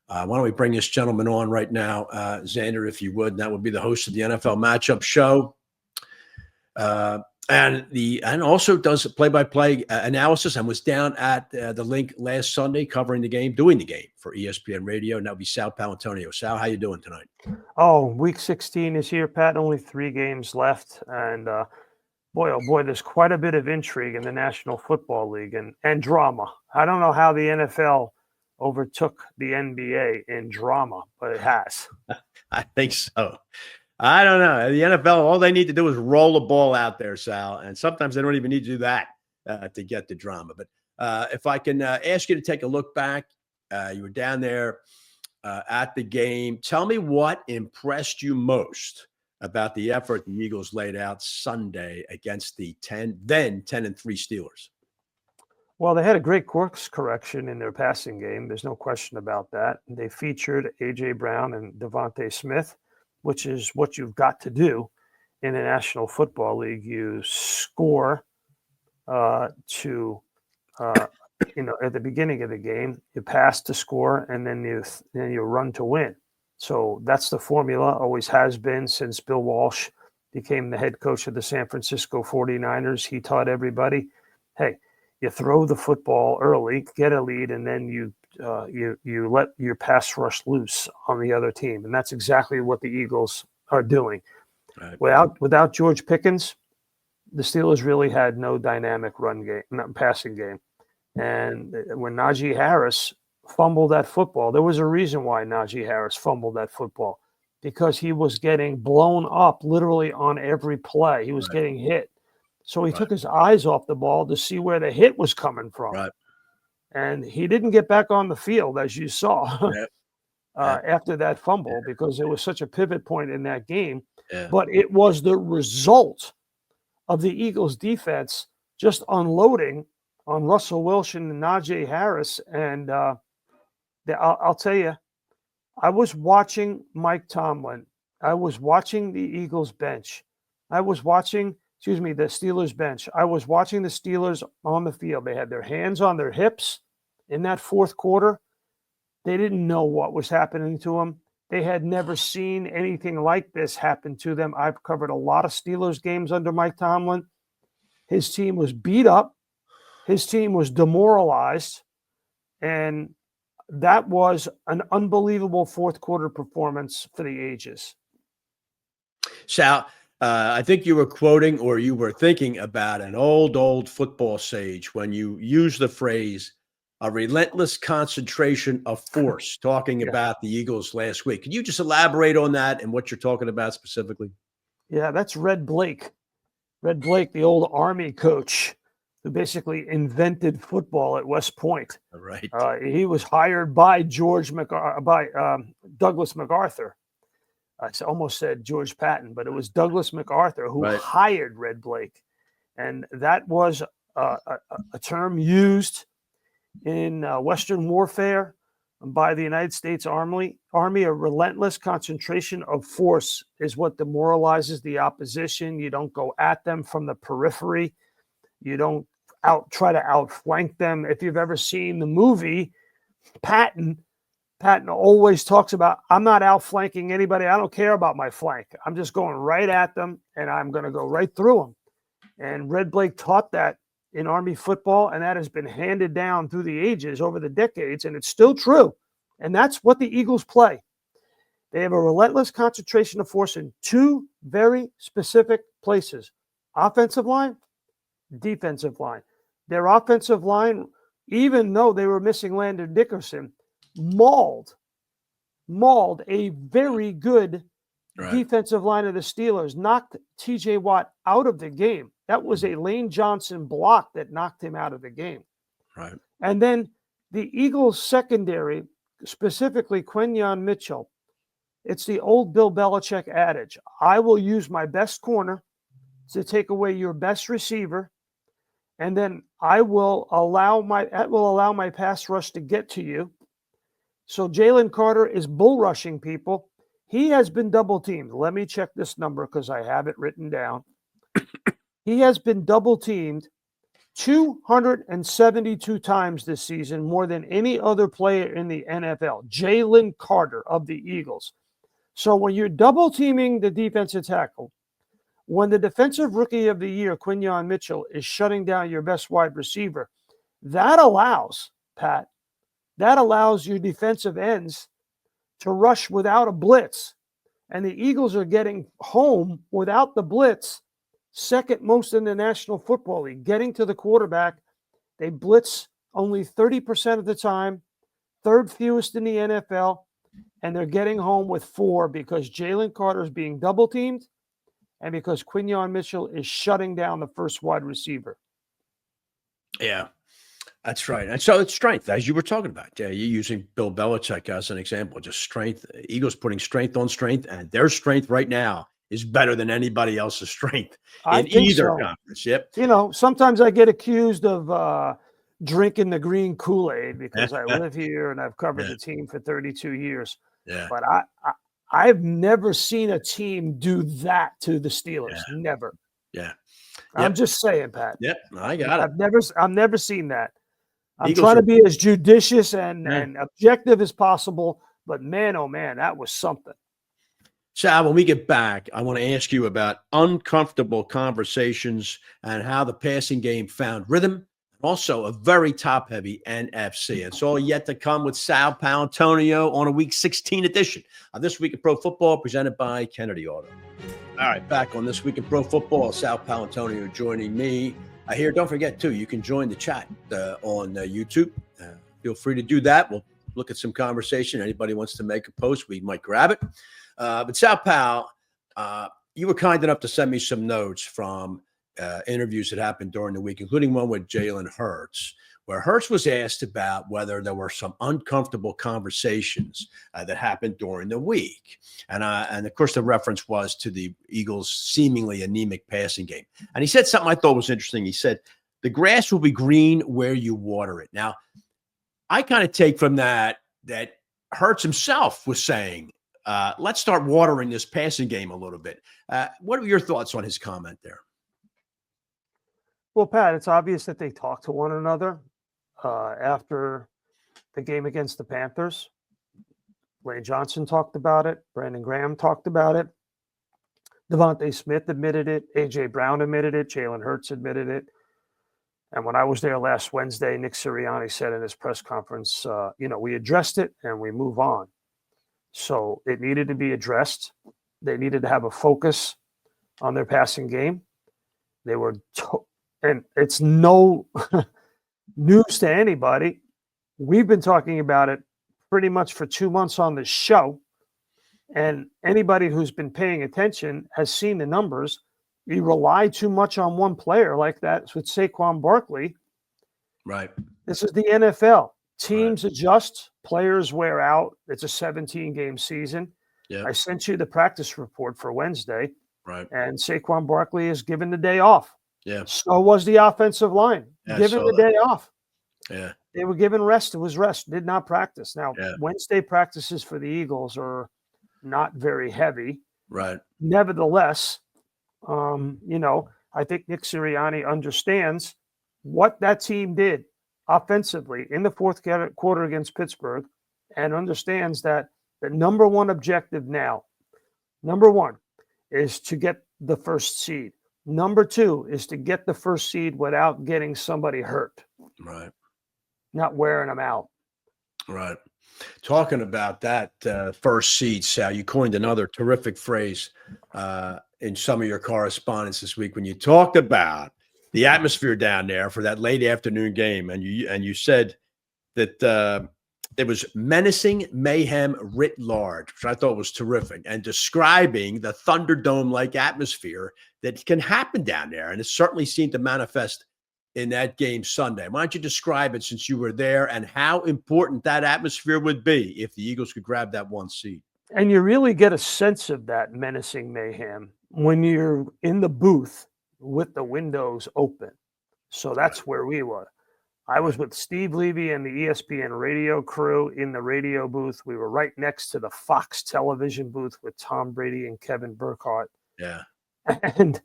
Why don't we bring this gentleman on right now, Zander, if you would? And that would be the host of the NFL Matchup Show. And also does play-by-play analysis and was down at the link last Sunday covering the game, doing the game for ESPN Radio, and that would be Sal Paolantonio. Sal, how you doing tonight? Oh, Week 16 is here, Pat. Only 3 games left, and boy, oh boy, there's quite a bit of intrigue in the National Football League and drama. I don't know how the NFL overtook the NBA in drama, but it has. I think so. I don't know. The NFL, all they need to do is roll the ball out there, Sal, and sometimes they don't even need to do that to get the drama. But if I can ask you to take a look back, you were down there at the game. Tell me what impressed you most about the effort the Eagles laid out Sunday against the 10-3 Steelers. Well, they had a great course correction in their passing game. There's no question about that. They featured A.J. Brown and Devontae Smith, which is what you've got to do in the National Football League. You score at the beginning of the game, you pass to score, and then you run to win. So that's the formula, always has been since Bill Walsh became the head coach of the San Francisco 49ers. He taught everybody, hey, you throw the football early, get a lead, and then you let your pass rush loose on the other team. And that's exactly what the Eagles are doing. Right. Without George Pickens, the Steelers really had no dynamic passing game. And when Najee Harris fumbled that football, there was a reason why Najee Harris fumbled that football, because he was getting blown up literally on every play. He was getting hit. So he took his eyes off the ball to see where the hit was coming from. Right. And he didn't get back on the field, as you saw, after that fumble, because it was such a pivot point in that game. Yeah. But it was the result of the Eagles' defense just unloading on Russell Wilson and Najee Harris. And I'll tell you, I was watching Mike Tomlin. I was watching the Eagles bench. I was watching the Steelers bench. I was watching the Steelers on the field. They had their hands on their hips in that fourth quarter. They didn't know what was happening to them. They had never seen anything like this happen to them. I've covered a lot of Steelers games under Mike Tomlin. His team was beat up. His team was demoralized. And that was an unbelievable fourth quarter performance for the ages. Sal, I think you were quoting, or you were thinking about an old football sage when you used the phrase a relentless concentration of force, talking about the Eagles last week. Can you just elaborate on that and what you're talking about specifically? Yeah, that's Red Blake. Red Blake, the old Army coach who basically invented football at West Point. Right. He was hired by Douglas MacArthur. I almost said George Patton, but it was Douglas MacArthur who hired Red Blake. And that was a term used in Western warfare by the United States Army. A relentless concentration of force is what demoralizes the opposition. You don't go at them from the periphery. You don't try to outflank them. If you've ever seen the movie Patton always talks about, I'm not outflanking anybody. I don't care about my flank. I'm just going right at them, and I'm going to go right through them. And Red Blake taught that in Army football, and that has been handed down through the ages, over the decades, and it's still true. And that's what the Eagles play. They have a relentless concentration of force in 2 very specific places: offensive line, defensive line. Their offensive line, even though they were missing Landon Dickerson, mauled a very good defensive line of the Steelers, knocked T.J. Watt out of the game. That was a Lane Johnson block that knocked him out of the game. Right. And then the Eagles secondary, specifically Quinyon Mitchell, it's the old Bill Belichick adage: I will use my best corner to take away your best receiver, and then I will allow my pass rush to get to you. So Jalen Carter is bull rushing people. He has been double teamed. Let me check this number because I have it written down. He has been double teamed 272 times this season, more than any other player in the NFL. Jalen Carter of the Eagles. So when you're double teaming the defensive tackle, when the defensive rookie of the year, Quinyon Mitchell, is shutting down your best wide receiver, that allows, Pat, that allows your defensive ends to rush without a blitz. And the Eagles are getting home without the blitz, second most in the National Football League. Getting to the quarterback, they blitz only 30% of the time, third fewest in the NFL, and they're getting home with 4 because Jalen Carter is being double teamed and because Quinyon Mitchell is shutting down the first wide receiver. Yeah. That's right. And so it's strength, as you were talking about. Yeah, you're using Bill Belichick as an example, just strength. Eagles putting strength on strength, and their strength right now is better than anybody else's strength in either conference. Yep. You know, sometimes I get accused of drinking the green Kool-Aid because I live here and I've covered the team for 32 years. Yeah. But I've never seen a team do that to the Steelers. Yeah. Never. Yeah. I'm just saying, Pat. Yep. I got it. I've never seen that. I'm Eagles trying to be as judicious and objective as possible, but man, oh man, that was something. Sal, when we get back, I want to ask you about uncomfortable conversations and how the passing game found rhythm, and also a very top-heavy NFC. It's all yet to come with Sal Paolantonio on a Week 16 edition of This Week in Pro Football, presented by Kennedy Auto. All right, back on This Week in Pro Football, Sal Paolantonio joining me. Here, don't forget, too, you can join the chat on YouTube. Feel free to do that. We'll look at some conversation. Anybody wants to make a post, we might grab it. But Sal Pal, you were kind enough to send me some notes from interviews that happened during the week, including one with Jalen Hurts, where Hurts was asked about whether there were some uncomfortable conversations that happened during the week. And of course, the reference was to the Eagles' seemingly anemic passing game. And he said something I thought was interesting. He said, the grass will be green where you water it. Now, I kind of take from that Hurts himself was saying, let's start watering this passing game a little bit. What are your thoughts on his comment there? Well, Pat, it's obvious that they talk to one another after the game against the Panthers. Lane Johnson talked about it. Brandon Graham talked about it. Devontae Smith admitted it. A.J. Brown admitted it. Jalen Hurts admitted it. And when I was there last Wednesday, Nick Sirianni said in his press conference, we addressed it and we move on. So it needed to be addressed. They needed to have a focus on their passing game. They were, and it's no news to anybody. We've been talking about it pretty much for 2 months on the show. And anybody who's been paying attention has seen the numbers. You rely too much on one player like that with Saquon Barkley. Right. This is the NFL. Teams adjust, players wear out. It's a 17-game season. Yep. I sent you the practice report for Wednesday. Right. And Saquon Barkley is given the day off. Yeah. So was the offensive line. Given the day off. Yeah. They were given rest. It was rest. Did not practice. Now, Wednesday practices for the Eagles are not very heavy. Right. Nevertheless, I think Nick Sirianni understands what that team did offensively in the fourth quarter against Pittsburgh and understands that the number one objective now, number one, is to get the first seed. Number two is to get the first seed without getting somebody hurt. Right. Not wearing them out. Right. Talking about that first seed, Sal, you coined another terrific phrase in some of your correspondence this week when you talked about the atmosphere down there for that late afternoon game, and you said that it was menacing mayhem writ large, which I thought was terrific, and describing the Thunderdome-like atmosphere that can happen down there, and it certainly seemed to manifest in that game Sunday. Why don't you describe it since you were there and how important that atmosphere would be if the Eagles could grab that one seed? And you really get a sense of that menacing mayhem when you're in the booth with the windows open. So that's where we were. I was with Steve Levy and the ESPN radio crew in the radio booth. We were right next to the Fox television booth with Tom Brady and Kevin Burkhardt. Yeah. And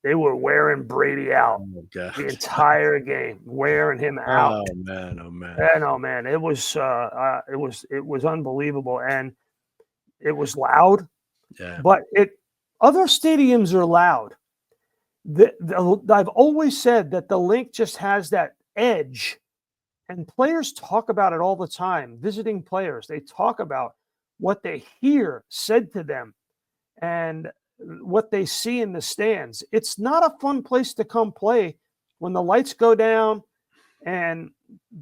They were wearing Brady out Oh, God. the entire game, wearing him out. Oh, man. Oh, man. And oh man, it was unbelievable, and it was loud. Yeah. But other stadiums are loud. I've always said that the Link just has that edge, and players talk about it all the time. Visiting players, they talk about what they hear said to them and what they see in the stands. It's not a fun place to come play when the lights go down, and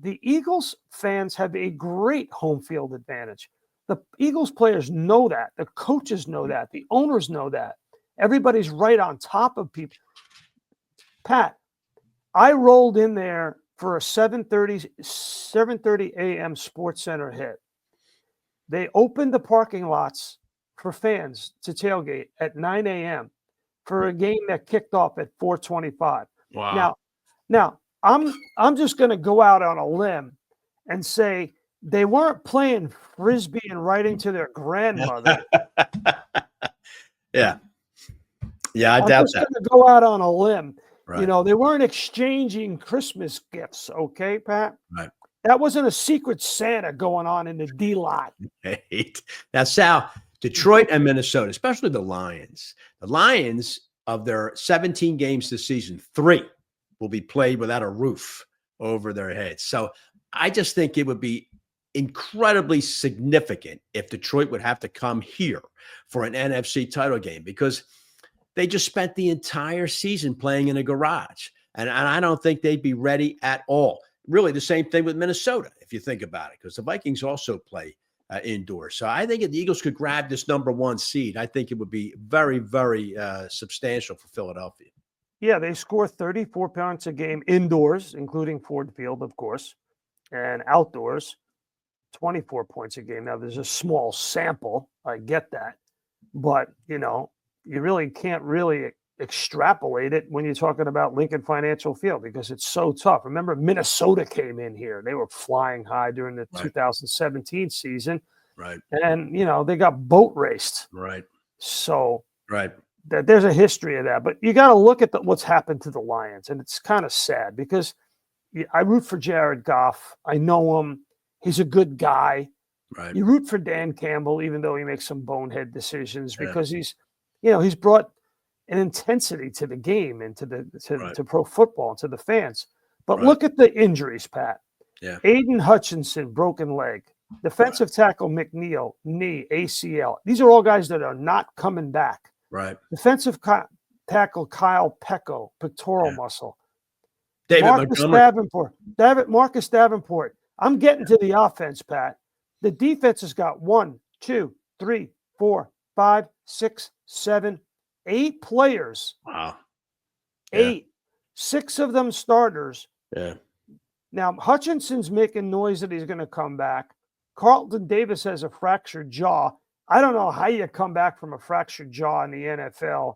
the Eagles fans have a great home field advantage. The Eagles players know that. The coaches know that. The owners know that. Everybody's right on top of people. Pat, I rolled in there for a 7:30 a.m. Sports Center hit. They opened the parking lots for fans to tailgate at 9 a.m. for a game that kicked off at 4:25. Wow. Now I'm just going to go out on a limb and say they weren't playing frisbee and writing to their grandmother. Yeah. Yeah, I I'm doubt just that. going to go out on a limb. Right. You know, they weren't exchanging Christmas gifts, okay, Pat? Right. That wasn't a secret Santa going on in the D lot. Now, Sal, Detroit and Minnesota, especially the Lions of their 17 games this season, 3 will be played without a roof over their heads. So I just think it would be incredibly significant if Detroit would have to come here for an NFC title game, because they just spent the entire season playing in a garage. And I don't think they'd be ready at all. Really the same thing with Minnesota, if you think about it, because the Vikings also play indoors. So I think if the Eagles could grab this #1 seed, I think it would be very, very substantial for Philadelphia. Yeah, they score 34 points a game indoors, including Ford Field, of course, and outdoors, 24 points a game. Now, there's a small sample. I get that. But, you know, you really can't really extrapolate it when you're talking about Lincoln Financial Field, because it's so tough. Remember, Minnesota came in here. They were flying high during the 2017 season. Right. And, you know, they got boat raced. Right. So right. There's a history of that. But you got to look at what's happened to the Lions. And it's kind of sad because I root for Jared Goff. I know him. He's a good guy. Right. You root for Dan Campbell, even though he makes some bonehead decisions, because he's brought an intensity to the game and to pro football and to the fans. But look at the injuries, Pat. Yeah. Aiden Hutchinson, broken leg. Defensive tackle McNeil, knee, ACL. These are all guys that are not coming back. Right. Defensive tackle Kyle Pecco, pectoral muscle. Marcus Davenport. I'm getting to the offense, Pat. The defense has got 1, 2, 3, 4, 5, 6, 7, 8 players. Wow. 8. 6 of them starters. Yeah. Now, Hutchinson's making noise that he's going to come back. Carlton Davis has a fractured jaw. I don't know how you come back from a fractured jaw in the NFL.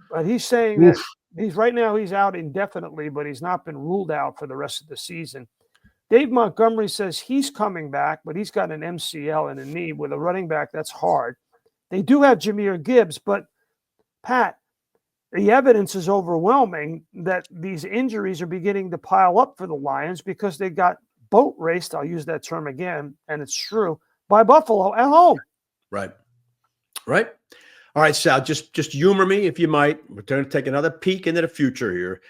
But he's saying that he's out indefinitely, but he's not been ruled out for the rest of the season. Dave Montgomery says he's coming back, but he's got an MCL and a knee. With a running back, that's hard. They do have Jahmyr Gibbs, but Pat, the evidence is overwhelming that these injuries are beginning to pile up for the Lions because they got boat raced, I'll use that term again, and it's true, by Buffalo at home. Right. Right. All right, Sal, just humor me if you might. We're going to take another peek into the future here.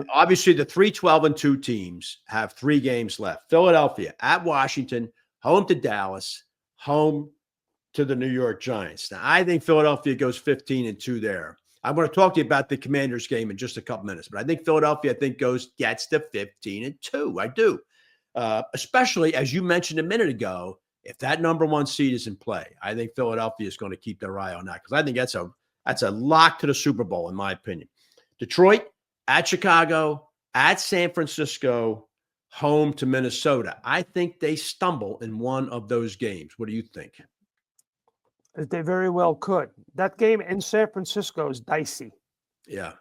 Obviously, the 3-12-2 teams have 3 games left. Philadelphia at Washington, home to Dallas, home to the New York Giants. Now, I think Philadelphia goes 15-2 there. I'm going to talk to you about the Commanders game in just a couple minutes, but I think Philadelphia, gets to 15-2. I do. Especially, as you mentioned a minute ago, if that #1 seed is in play, I think Philadelphia is going to keep their eye on that, because I think that's a lock to the Super Bowl, in my opinion. Detroit at Chicago, at San Francisco, home to Minnesota. I think they stumble in one of those games. What do you think? They very well could. That game in San Francisco is dicey. Yeah.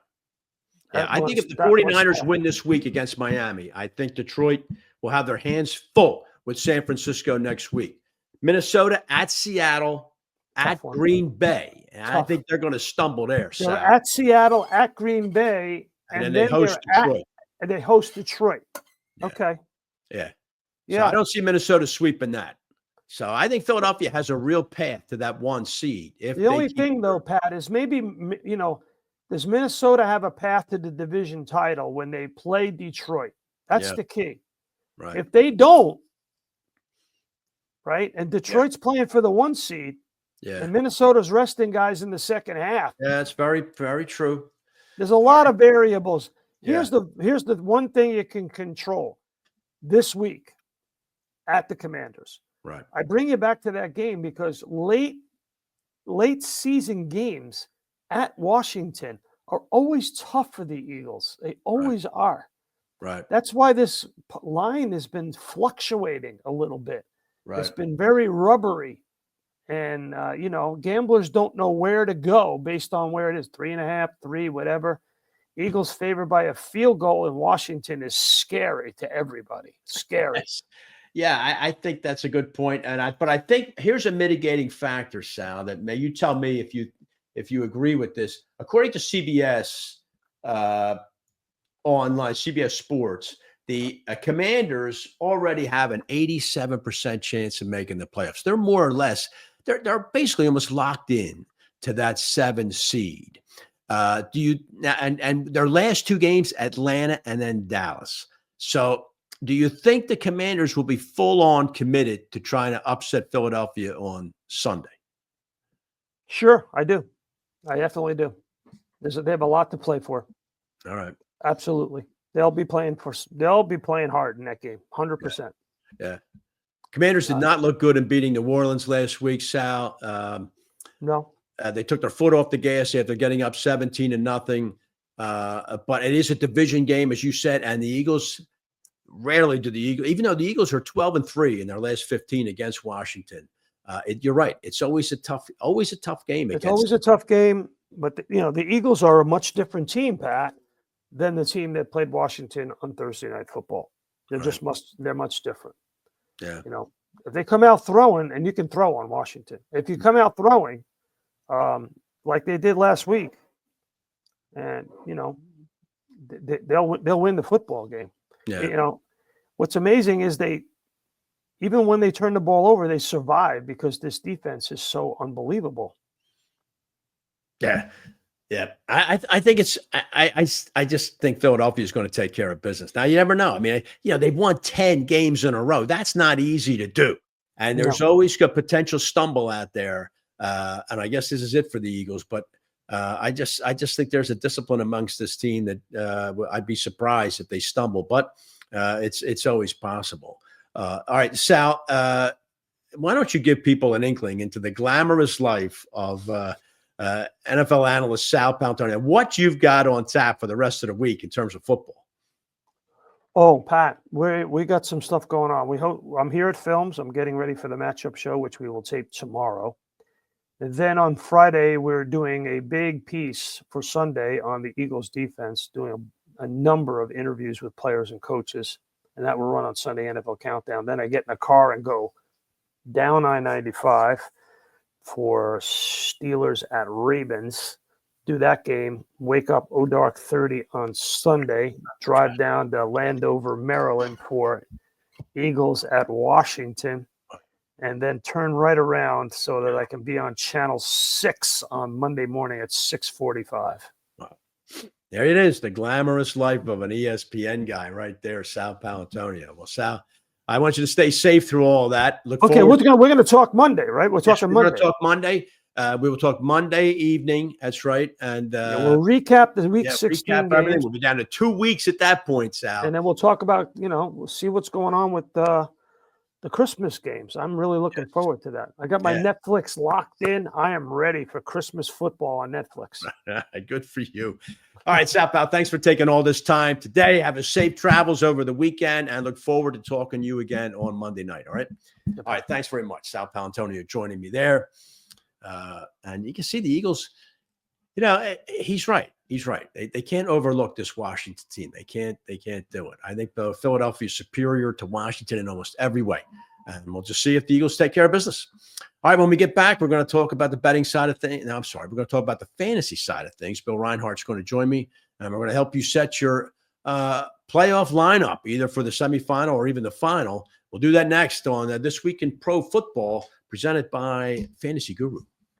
I think if the 49ers win this week against Miami, I think Detroit will have their hands full with San Francisco next week. Minnesota at Seattle, at one. Green Bay. And I Tough. think they're going to stumble there. They're So, at Seattle, at Green Bay, and then and they then host Detroit. they host Detroit. Yeah. Okay. Yeah. So Yeah. I don't see Minnesota sweeping that. So I think Philadelphia has a real path to that 1 seed. If The they only keep thing, though, Pat, is maybe, does Minnesota have a path to the division title when they play Detroit? That's Yeah. the key. right. If they don't, right, and Detroit's playing for the 1 seed, Yeah. and Minnesota's resting guys in the second half, Yeah, it's very, very true. there's a lot of variables. Yeah. Here's the one thing you can control this week at the Commanders. Right. I bring you back to that game because late season games at Washington are always tough for the Eagles. They always are. Right. That's why this line has been fluctuating a little bit. Right. It's been very rubbery. And, gamblers don't know where to go based on where it is, 3.5, 3, whatever. Eagles favored by a field goal in Washington is scary to everybody. Scary. Yeah, I think that's a good point. But I think here's a mitigating factor, Sal, that you tell me if you agree with this. According to CBS online, CBS Sports, the Commanders already have an 87% chance of making the playoffs. They're more or less, they're basically almost locked in to that 7 seed. And their last 2 games, Atlanta and then Dallas. So do you think the Commanders will be full on committed to trying to upset Philadelphia on Sunday? Sure, I do. I definitely do. They have a lot to play for. All right. Absolutely. They'll be playing hard in that game. 100%. Yeah. Commanders did not look good in beating New Orleans last week, Sal. No. They took their foot off the gas after getting up 17-0. But it is a division game, as you said, and the Eagles rarely do even though the Eagles are 12-3 in their last 15 against Washington. You're right. It's always a tough game. It's always a tough game, but the Eagles are a much different team, Pat, than the team that played Washington on Thursday Night Football. They're much different. Yeah. If they come out throwing, and you can throw on Washington. If you come out throwing, like they did last week, and they'll win the football game. Yeah. What's amazing is even when they turn the ball over, they survive because this defense is so unbelievable. Yeah. Yeah. I think I just think Philadelphia is going to take care of business. Now, you never know. I mean, they've won 10 games in a row. That's not easy to do. And there's always a potential stumble out there. And I guess this is it for the Eagles. But I just think there's a discipline amongst this team that I'd be surprised if they stumble. But it's always possible. All right, Sal, why don't you give people an inkling into the glamorous life of NFL analyst Sal Paolantonio, what you've got on tap for the rest of the week in terms of football? Oh, Pat, we got some stuff going on. I'm here at Films. I'm getting ready for the matchup show, which we will tape tomorrow. And then on Friday, we're doing a big piece for Sunday on the Eagles defense, doing a number of interviews with players and coaches. And that will run on Sunday NFL Countdown. Then I get in a car and go down I-95 for Steelers at Ravens. Do that game, wake up dark 30 on Sunday, drive down to Landover, Maryland for Eagles at Washington, and then turn right around so that I can be on Channel 6 on Monday morning at 6:45. Wow. There it is, the glamorous life of an ESPN guy right there, Sal Paolantonio. Well, Sal, I want you to stay safe through all that. We're going to talk Monday, right? We're talking Monday. We're going to talk Monday. We will talk Monday evening. That's right. And we'll recap the week 16 games. We'll be down to 2 weeks at that point, Sal. And then we'll talk about, we'll see what's going on with the Christmas games. I'm really looking forward to that. I got my Netflix locked in. I am ready for Christmas football on Netflix. Good for you. All right, Sal Pal, thanks for taking all this time today. Have a safe travels over the weekend and look forward to talking to you again on Monday night. All right. All right. Thanks very much. Sal Paolantonio joining me there. And you can see the Eagles, he's right. He's right. They can't overlook this Washington team. They can't do it. I think Philadelphia is superior to Washington in almost every way. And we'll just see if the Eagles take care of business. All right, when we get back, we're going to talk about the betting side of things. No, I'm sorry. We're going to talk about the fantasy side of things. Bill Reinhart's going to join me, and we're going to help you set your playoff lineup, either for the semifinal or even the final. We'll do that next on This Week in Pro Football, presented by Fantasy Guru.